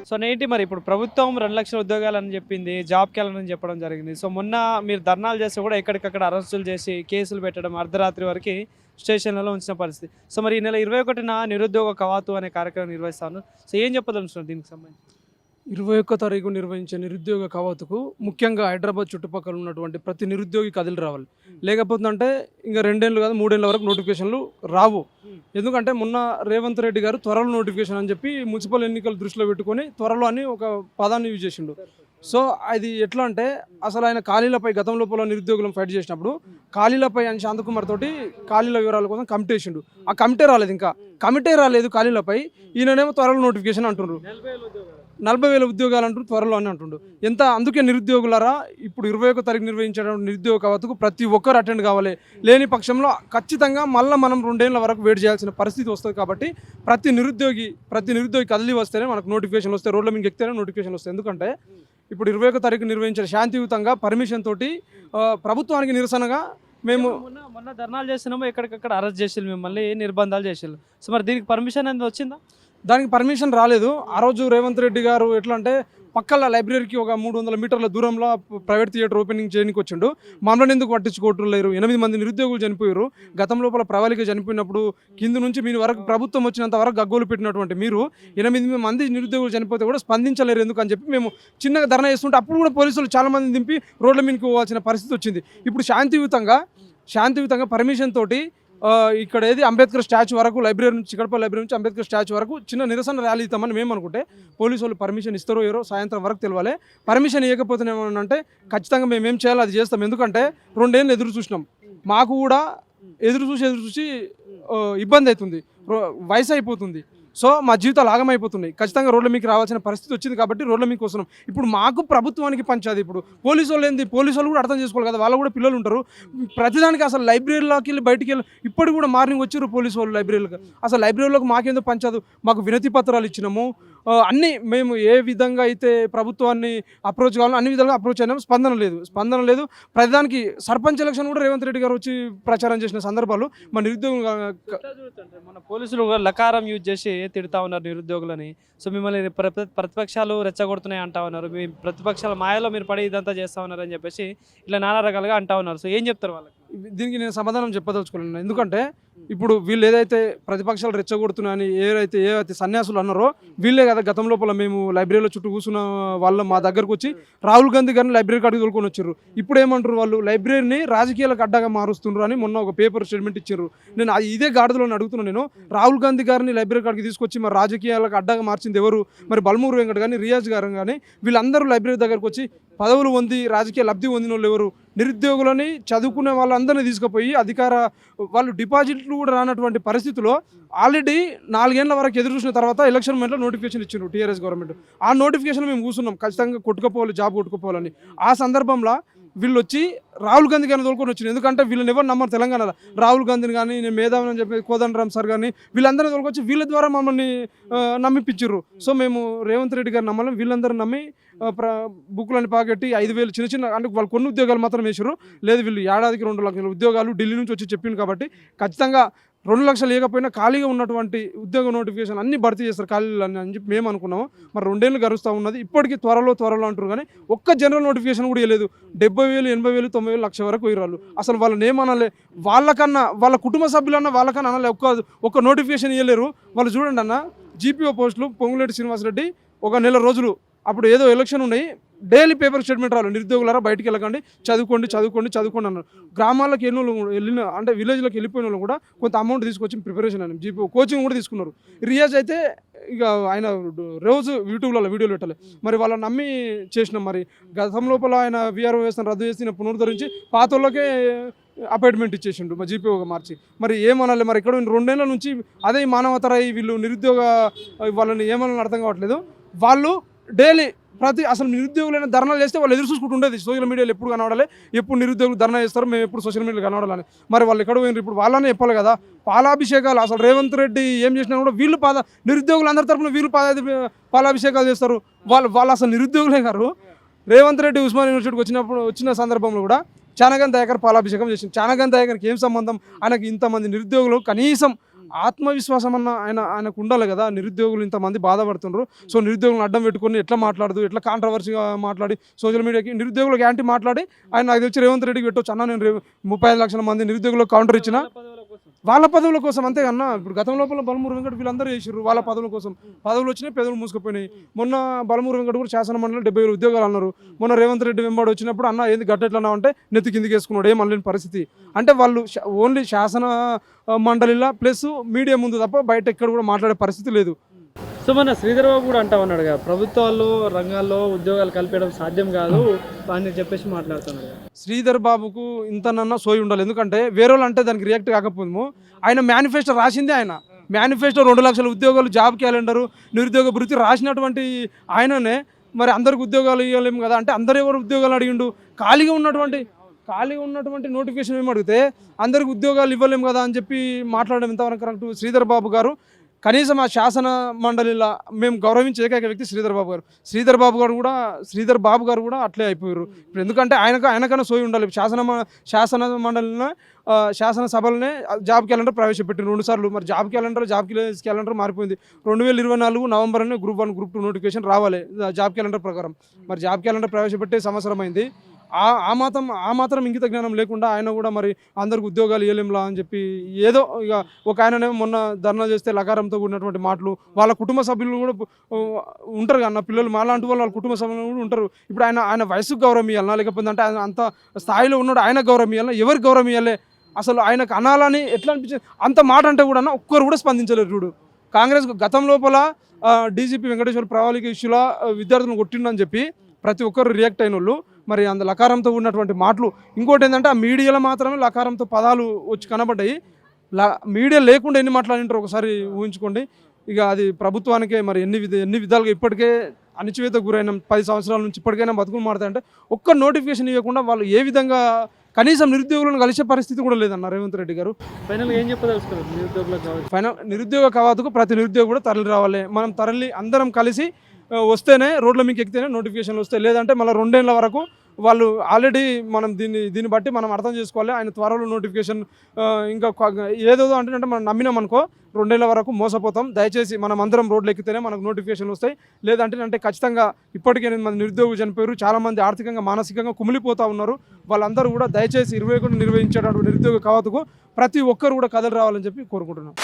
So నేంటి మరి ఇప్పుడు ప్రభుత్వం 2 లక్షల ఉద్యోగాలని చెప్పింది, జాబ్కి వెళ్ళని చెప్పడం జరిగింది. సో మొన్న మీరు ధర్నాలు చేస్తే కూడా ఎక్కడికక్కడ అరెస్టులు చేసి కేసులు పెట్టడం, అర్ధరాత్రి వరకు స్టేషన్లలో ఉంచిన పరిస్థితి. సో మరి ఈ నెల 21న నిరుద్యోగ కవాతు అనే కార్యక్రమం నిర్వహిస్తాను. సో ఏం చెప్పదలుచున్నారు దీనికి సంబంధించి? 21 తారీఖు నిర్వహించే నిరుద్యోగ కవాతుకు ముఖ్యంగా హైదరాబాద్ చుట్టుపక్కల ఉన్నటువంటి ప్రతి నిరుద్యోగి కదిలి రావాలి. లేకపోతుందంటే ఇంకా 2 ఏళ్ళు కాదు 3 ఏళ్ళ వరకు నోటిఫికేషన్లు రావు. ఎందుకంటే మొన్న రేవంత్ రెడ్డి గారు త్వరలో నోటిఫికేషన్ అని చెప్పి మున్సిపల్ ఎన్నికలు దృష్టిలో పెట్టుకొని త్వరలో అని ఒక పదాన్ని యూజ్ చేసిండు. సో అది ఎట్లా అంటే అసలు ఆయన ఖాళీలపై గతం లోపల నిరుద్యోగులను ఫైట్ చేసినప్పుడు ఖాళీలపై ఆయన శాంతకుమార్ తోటి ఖాళీల వివరాల కోసం కమిటీ వేసిండు. ఆ కమిటీ రాలేదు, ఇంకా కమిటీ రాలేదు ఖాళీలపై. ఈయననేమో త్వరలో నోటిఫికేషన్ అంటుండ్రు, 40,000 ఉద్యోగాలు అంటూ త్వరలో అని అంటుండు. ఎంత అందుకే నిరుద్యోగులారా ఇప్పుడు 21 తారీఖు నిర్వహించడం నిరుద్యోగ కవాతుకు ప్రతి ఒక్కరు అటెండ్ కావాలి. లేని పక్షంలో ఖచ్చితంగా మళ్ళీ మనం 2 ఏళ్ల వరకు వెయిట్ చేయాల్సిన పరిస్థితి వస్తుంది. కాబట్టి ప్రతి నిరుద్యోగి కదిలి వస్తేనే మనకు నోటిఫికేషన్ వస్తాయి, రోడ్ల మీద ఎక్కితేనే నోటిఫికేషన్ వస్తాయి. ఎందుకంటే ఇప్పుడు 21 తారీఖు నిర్వహించిన శాంతియుతంగా పర్మిషన్ తోటి ప్రభుత్వానికి నిరసనగా మేము మొన్న ధర్నాలు చేస్తున్నాము, ఎక్కడికక్కడ అరెస్ట్ చేసి మిమ్మల్ని నిర్బంధాలు చేసారు. సో మరి దీనికి పర్మిషన్ అనేది వచ్చిందా? దానికి పర్మిషన్ రాలేదు. ఆ రోజు రేవంత్ రెడ్డి గారు ఎట్లా అంటే పక్కల లైబ్రరీకి ఒక 300 మీటర్ల దూరంలో ప్రైవేట్ థియేటర్ ఓపెనింగ్ చేయడానికి వచ్చిండు. మమ్మల్ని ఎందుకు పట్టించుకోవట్లేరు? 8 మంది నిరుద్యోగులు చనిపోయారు. గతం లోపల ప్రవళిక చనిపోయినప్పుడు కింద నుంచి మీ వరకు ప్రభుత్వం వచ్చినంత వరకు గగ్గోలు పెట్టినటువంటి మీరు 8 మంది నిరుద్యోగులు చనిపోతే కూడా స్పందించలేరు ఎందుకు అని చెప్పి మేము చిన్నగా ధర్నా చేస్తుంటే అప్పుడు కూడా పోలీసులు చాలా మంది దింపి రోడ్ల మీదకి పోవాల్సిన పరిస్థితి వచ్చింది. ఇప్పుడు శాంతియుతంగా పర్మిషన్ తోటి ఇక్కడ ఏది అంబేద్కర్ స్టాచ్యూ వరకు లైబ్రరీ నుంచి చిక్కడపల్లి లైబ్రరీ నుంచి అంబేద్కర్ స్టాచ్యూ వరకు చిన్న నిరసన ర్యాలీ ఇస్తామని మేము అనుకుంటే పోలీసు వాళ్ళు పర్మిషన్ ఇస్తారో ఏరో సాయంత్రం వరకు తెలియాలి. పర్మిషన్ ఇవ్వకపోతే ఏమనంటే ఖచ్చితంగా మేము ఏం చేయాలో అది చేస్తాం. ఎందుకంటే 2 ఏళ్ళు ఎదురు చూసినాం, మాకు కూడా ఎదురు చూసి ఇబ్బంది అవుతుంది, వయసు అయిపోతుంది. సో మా జీవితాలు ఆగమైపోతున్నాయి. ఖచ్చితంగా రోడ్ల మీకు రావాల్సిన పరిస్థితి వచ్చింది కాబట్టి రోడ్ల మీకు వస్తున్నాం. ఇప్పుడు మాకు ప్రభుత్వానికి పంచాది. ఇప్పుడు పోలీసు వాళ్ళు ఏంది, పోలీసు వాళ్ళు కూడా అర్థం చేసుకోవాలి కదా, వాళ్ళు కూడా పిల్లలు ఉంటారు. ప్రతిదానికి అసలు లైబ్రరీలోకి వెళ్ళి బయటికి వెళ్ళి ఇప్పుడు కూడా మార్నింగ్ వచ్చారు పోలీసు వాళ్ళు లైబ్రరీలకు. అసలు లైబ్రరీలోకి మాకేందో పంచదు, మాకు వినతి పత్రాలు ఇచ్చినాము. అన్నీ మేము ఏ విధంగా అయితే ప్రభుత్వాన్ని అప్రోచ్ కావాలో అన్ని విధాలుగా అప్రోచ్ అయినాము. స్పందన లేదు. ప్రతిదానికి సర్పంచ్ ఎలక్షన్ కూడా రేవంత్ రెడ్డి గారు వచ్చి ప్రచారం చేసిన సందర్భాలు మన నిరుద్యోగం మన పోలీసులు లకారం యూజ్ చేసి తిడతా ఉన్నారు నిరుద్యోగులని. సో మిమ్మల్ని ప్రతిపక్షాలు రెచ్చగొడుతున్నాయి అంటా ఉన్నారు, మీ ప్రతిపక్షాల మాయలో మీరు పడి ఇదంతా చేస్తూ ఉన్నారు అని చెప్పేసి ఇలా నానా రకాలుగా అంటా ఉన్నారు. సో ఏం చెప్తారు వాళ్ళకి? దీనికి నేను సమాధానం చెప్పదలుచుకున్నాను. ఎందుకంటే ఇప్పుడు వీళ్ళు ఏదైతే ప్రతిపక్షాలు రెచ్చగొడుతున్నాయని ఏవైతే సన్యాసులు అన్నారో వీళ్ళే కదా గతం లోపల మేము లైబ్రరీలో చుట్టూ కూర్చున్న వాళ్ళు మా దగ్గరకు వచ్చి రాహుల్ గాంధీ గారిని లైబ్రరీ కాడికి తోలుకొని వచ్చారు. ఇప్పుడు ఏమంటారు వాళ్ళు, లైబ్రరీని రాజకీయాలకు అడ్డగా మారుస్తున్నారు అని మొన్న ఒక పేపర్ స్టేట్మెంట్ ఇచ్చారు. నేను ఇదే గాడిదలో అడుగుతున్నాను. నేను రాహుల్ గాంధీ గారిని లైబ్రరీ కాడికి తీసుకొచ్చి మరి రాజకీయాలకు అడ్డగా మార్చింది ఎవరు? మరి బల్మూరు వెంకట్ కానీ రియాజ్ గారు కానీ వీళ్ళందరూ లైబ్రరీ దగ్గరకు వచ్చి పదవులు పొంది రాజకీయ లబ్ధి పొందిన వాళ్ళు ఎవరు? నిరుద్యోగులని చదువుకునే వాళ్ళందరినీ తీసుకుపోయి వాళ్ళు డిపాజిట్లు కూడా రానటువంటి పరిస్థితిలో ఆల్రెడీ 4 ఏళ్ల వరకు ఎదురు చూసిన తర్వాత ఎలక్షన్ మూమెంట్లో నోటిఫికేషన్ ఇచ్చిండ్రు టీఆర్ఎస్ గవర్నమెంట్. ఆ నోటిఫికేషన్ మేము కూర్చున్నాం, ఖచ్చితంగా జాబ్ కొట్టుకోపోవాలని. ఆ సందర్భంలో వీళ్ళు వచ్చి రాహుల్ గాంధీ గారిని తోలుకొని వచ్చింది. ఎందుకంటే వీళ్ళని ఎవరు నమ్మరు తెలంగాణలో. రాహుల్ గాంధీని కానీ నేను మేధావిని అని చెప్పి కోదండరామ్ సార్ కానీ వీళ్ళందరినీ తోలుకొచ్చి వీళ్ళ ద్వారా మమ్మల్ని నమ్మిపించారు. సో మేము రేవంత్ రెడ్డి గారు నమ్మాలని వీళ్ళందరూ నమ్మి బుక్లని పాకెట్టి 5,000 చిన్న అంటే వాళ్ళు కొన్ని ఉద్యోగాలు మాత్రం వేసారు. లేదు వీళ్ళు ఏడాదికి 2 లక్షల ఉద్యోగాలు ఢిల్లీ నుంచి వచ్చి చెప్పింది కాబట్టి ఖచ్చితంగా 2 లక్షలు లేకపోయినా ఖాళీగా ఉన్నటువంటి ఉద్యోగ నోటిఫికేషన్ అన్ని భర్తీ చేస్తారు ఖాళీలు అని చెప్పి మేము అనుకున్నాము. మరి 2 ఏళ్ళు గరుస్తూ ఉన్నది. ఇప్పటికీ త్వరలో అంటారు కానీ ఒక్క జనరల్ నోటిఫికేషన్ కూడా ఇవ్వలేదు. 70,000, 80,000, 90,000, లక్ష వరకు ఇవ్వరాలు. అసలు వాళ్ళని ఏమనాలి? వాళ్ళకన్నా వాళ్ళ కుటుంబ సభ్యులన్నా వాళ్ళకన్నా అనాలి. ఒక్క నోటిఫికేషన్ ఇవ్వలేరు. వాళ్ళు చూడండి అన్న, జీపీఓ పోస్టులు పొంగులేటి శ్రీనివాసరెడ్డి 1 నెల రోజులు అప్పుడు ఏదో ఎలక్షన్ ఉన్నాయి, డైలీ పేపర్ స్టేట్మెంట్ రావాలి, నిరుద్యోగులారా బయటికి వెళ్ళకండి, చదువుకోండి అన్నారు. గ్రామాలకు వెళ్ళిన అంటే విలేజ్లోకి వెళ్ళిపోయిన వాళ్ళు కూడా కొంత అమౌంట్ తీసుకొచ్చి ప్రిపరేషన్ అని జీపీ కోచింగ్ కూడా తీసుకున్నారు. రియాజ్ అయితే ఇక ఆయన రోజు యూట్యూబ్లో వీడియోలు పెట్టాలి. మరి వాళ్ళని నమ్మి చేసినాం. మరి గతం లోపల ఆయన వీఆర్ఓ వ్యవస్థను రద్దు చేసి పునరుద్ధరించి పాత వాళ్ళకే అపాయింట్మెంట్ ఇచ్చేసిండు మా జీపీఓగా మార్చి. మరి ఏమనాలి? మరి ఇక్కడ 2 ఏళ్ల నుంచి అదే మానవతరాయి వీళ్ళు నిరుద్యోగ వాళ్ళని ఏమనాలని అర్థం కావట్లేదు. వాళ్ళు డైలీ అసలు నిరుద్యోగులైన ధర్నాలు చేస్తే వాళ్ళు ఎదురు చూసుకుంటుండేది సోషల్ మీడియాలో ఎప్పుడు కనబడాలి, ఎప్పుడు నిరుద్యోగులు ధర్నా చేస్తారు, మేము ఎప్పుడు సోషల్ మీడియాలో కనబడాలని. మరి వాళ్ళు ఎక్కడ పోయినారు? ఇప్పుడు వాళ్ళనే చెప్పాలి కదా. పాలాభిషేకాలు అసలు రేవంత్ రెడ్డి ఏం చేసినా కూడా వీళ్ళు నిరుద్యోగులు అందరి తరఫున వీళ్ళు పాలాభిషేకాలు చేస్తారు. వాళ్ళు అసలు నిరుద్యోగులే గారు. రేవంత్ రెడ్డి ఉస్మాన్ యూనివర్సిటీకి వచ్చిన సందర్భంలో కూడా చానగన్ దయాకర్ పాలాభిషేకం చేసింది. చానగన్ దయాకర్కి ఏం సంబంధం? ఆయనకి ఇంతమంది నిరుద్యోగులు కనీసం ఆత్మవిశ్వాసం అన్న ఆయనకు ఉండాలి కదా. నిరుద్యోగులు ఇంతమంది బాధపడుతున్నారు. సో నిరుద్యోగులను అడ్డం పెట్టుకొని ఎట్లా మాట్లాడదు, ఎట్లా కాంట్రవర్సీగా మాట్లాడి సోషల్ మీడియాకి నిరుద్యోగులకు యాంటీ మాట్లాడి ఆయన నాకు తెలిసి రేవంత్ రెడ్డికి పెట్టవచ్చు. అన్న నేను 35 లక్షల మంది నిరుద్యోగులకు కౌంటర్ ఇచ్చిన వాళ్ళ పదవుల కోసం, అంతేకన్నా. ఇప్పుడు గతం లోపల బలమూరు వెంకట వీళ్ళందరూ చేసారు వాళ్ళ పదవుల కోసం. పదవులు వచ్చినాయి, పెదవులు మూసుకుపోయినాయి. మొన్న బలమూరు వెంకట కూడా శాసన మండలిలో 70,000 ఉద్యోగాలు అన్నారు. మొన్న రేవంత్ రెడ్డి వెంబడి వచ్చినప్పుడు అన్న ఏంది గట్టెట్లన్నా అంటే నెత్తి కిందికి వేసుకున్నాడు, ఏం అనలేని పరిస్థితి. అంటే వాళ్ళు ఓన్లీ శాసన మండలిలో ప్లస్ మీడియా ముందు తప్ప బయట ఎక్కడ కూడా మాట్లాడే పరిస్థితి లేదు. సో మన శ్రీధర్ బాబు కూడా అంటా ఉన్నాడు కదా, ప్రభుత్వాల్లో రంగాల్లో ఉద్యోగాలు కల్పించడం సాధ్యం కాదు అని చెప్పేసి మాట్లాడుతున్నాడు. శ్రీధర్ బాబుకు ఇంతనన్నా సోయి ఉండాలి. ఎందుకంటే వేరే వాళ్ళు అంటే దానికి రియాక్ట్ కాకపోము. ఆయన మేనిఫెస్టో రాసిందే ఆయన. మేనిఫెస్టో 2 లక్షల ఉద్యోగాలు, జాబ్ క్యాలెండరు, నిరుద్యోగ భృతి రాసినటువంటి ఆయననే మరి అందరికి ఉద్యోగాలు ఇవ్వలేము కదా అంటే అందరు ఎవరు ఉద్యోగాలు అడిగిండు? ఖాళీగా ఉన్నటువంటి నోటిఫికేషన్ ఏమి అడిగితే అందరికి ఉద్యోగాలు ఇవ్వలేము కదా అని చెప్పి మాట్లాడడం ఎంతవరకు కరెక్ట్? శ్రీధర్ బాబు గారు కనీసం ఆ శాసన మండలిలో మేము గౌరవించే ఏకైక వ్యక్తి శ్రీధర్ బాబు గారు. శ్రీధర్ బాబు గారు కూడా అట్లే అయిపోయారు. ఇప్పుడు ఎందుకంటే ఆయనకన్నా సోయి ఉండాలి. శాసన మండలిలో శాసనసభలనే జాబ్ క్యాలెండర్ ప్రవేశపెట్టింది 2 సార్లు. మరి జాబ్ క్యాలెండర్ మారిపోయింది. 2024 నవంబర్లోనే గ్రూప్ 1 గ్రూప్ 2 నోటిఫికేషన్ రావాలి జాబ్ క్యాలెండర్ ప్రకారం. మరి జాబ్ క్యాలెండర్ ప్రవేశపెట్టే సంవత్సరం అయింది. ఆ మాత్రం ఇంగిత జ్ఞానం లేకుండా ఆయన కూడా మరి అందరికి ఉద్యోగాలు ఇవ్వలేంలా అని చెప్పి ఏదో ఇక ఒక ఆయననేమో మొన్న ధర్నా చేస్తే లకారంతో కూడినటువంటి మాటలు. వాళ్ళ కుటుంబ సభ్యులు కూడా ఉంటారు కదా, పిల్లలు మాలాంటి వాళ్ళ కుటుంబ సభ్యులు కూడా ఉంటారు. ఇప్పుడు ఆయన వయసుకు గౌరవం ఇవ్వాలన్నా, లేకపోతే అంటే ఆయన అంత స్థాయిలో ఉన్నాడు, ఆయన గౌరవం ఇవ్వాలన్నా, ఎవరికి గౌరవం ఇవ్వాలి? అసలు ఆయనకు అనాలని ఎట్లా అనిపించింది? అంత మాట అంటే కూడా ఒక్కరు కూడా స్పందించలేరు. చూడు, కాంగ్రెస్ గతం లోపల డీజీపీ వెంకటేశ్వర ప్రణాళిక ఇష్యూలా విద్యార్థులను కొట్టిండని చెప్పి ప్రతి ఒక్కరు రియాక్ట్ అయిన వాళ్ళు మరి అంత లకారంతో ఉన్నటువంటి మాటలు. ఇంకోటి ఏంటంటే ఆ మీడియాలో మాత్రమే లకారంతో పదాలు వచ్చి కనబడ్డాయి. మీడియా లేకుండా ఎన్ని మాట్లాడింటారు ఒకసారి ఊహించుకోండి. ఇక అది ప్రభుత్వానికే మరి ఎన్ని విధాలుగా ఇప్పటికే అణచివేత గురైన 10 సంవత్సరాల నుంచి ఇప్పటికైనా బతుకులు మారుతాయంటే ఒక్క నోటిఫికేషన్ ఇవ్వకుండా వాళ్ళు ఏ విధంగా కనీసం నిరుద్యోగులను కలిసే పరిస్థితి కూడా లేదన్న రేవంత్ రెడ్డి గారు. ఫైనల్గా ఏం చెప్పదలుచుకోవాలి నిరుద్యోగులకు? నిరుద్యోగ కవాతుకు ప్రతి నిరుద్యోగి కూడా తరలి రావాలి. మనం అందరం కలిసి వస్తేనే రోడ్ల మీకు ఎక్కితేనే నోటిఫికేషన్లు వస్తాయి. లేదంటే మళ్ళీ 2 ఏళ్ల వరకు వాళ్ళు ఆల్రెడీ మనం దీన్ని బట్టి మనం అర్థం చేసుకోవాలి. ఆయన త్వరలో నోటిఫికేషన్ ఇంకా ఏదో అంటే మనం నమ్మినాం అనుకో 2 ఏళ్ల వరకు మోసపోతాం. దయచేసి మనం అందరం రోడ్లు ఎక్కితేనే మనకు నోటిఫికేషన్లు వస్తాయి. లేదంటే ఖచ్చితంగా ఇప్పటికే 8 మంది నిరుద్యోగులు చనిపోయారు. చాలామంది ఆర్థికంగా మానసికంగా కుమిలిపోతూ ఉన్నారు. వాళ్ళందరూ కూడా దయచేసి 21 నిర్వహించేటటువంటి నిరుద్యోగ కవాతుకు ప్రతి ఒక్కరు కూడా కథలు రావాలని చెప్పి కోరుకుంటున్నాం.